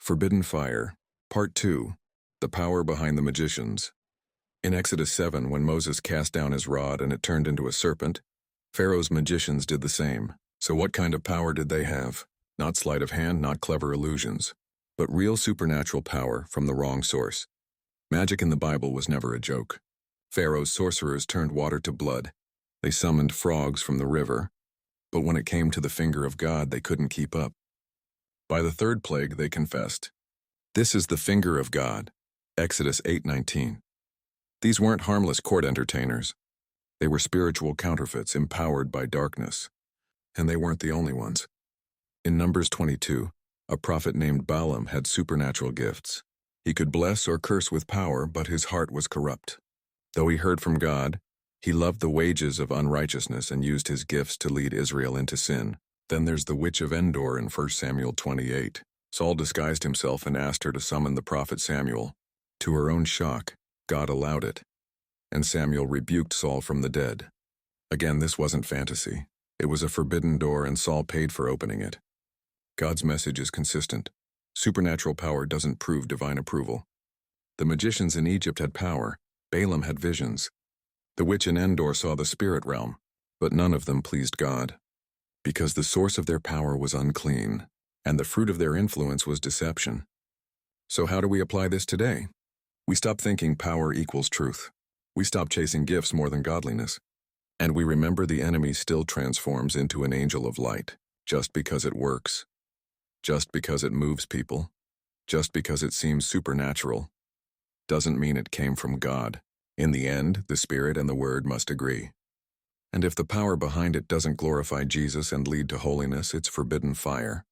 Forbidden Fire, Part 2, The Power Behind the Magicians. In Exodus 7, when Moses cast down his rod and it turned into a serpent, Pharaoh's magicians did the same. So what kind of power did they have? Not sleight of hand, not clever illusions, but real supernatural power from the wrong source. Magic in the Bible was never a joke. Pharaoh's sorcerers turned water to blood. They summoned frogs from the river, but when it came to the finger of God, they couldn't keep up. By the third plague, they confessed, "This is the finger of God." Exodus 8:19. These weren't harmless court entertainers. They were spiritual counterfeits empowered by darkness. And they weren't the only ones. In Numbers 22, a prophet named Balaam had supernatural gifts. He could bless or curse with power, but his heart was corrupt. Though he heard from God, he loved the wages of unrighteousness and used his gifts to lead Israel into sin. Then there's the witch of Endor in 1 Samuel 28. Saul disguised himself and asked her to summon the prophet Samuel. To her own shock, God allowed it, and Samuel rebuked Saul from the dead. Again, this wasn't fantasy. It was a forbidden door, and Saul paid for opening it. God's message is consistent. Supernatural power doesn't prove divine approval. The magicians in Egypt had power. Balaam had visions. The witch in Endor saw the spirit realm, but none of them pleased God, because the source of their power was unclean, and the fruit of their influence was deception. So how do we apply this today? We stop thinking power equals truth. We stop chasing gifts more than godliness. And we remember the enemy still transforms into an angel of light, just because it works, just because it moves people, just because it seems supernatural, doesn't mean it came from God. In the end, the Spirit and the Word must agree. And if the power behind it doesn't glorify Jesus and lead to holiness, it's forbidden fire.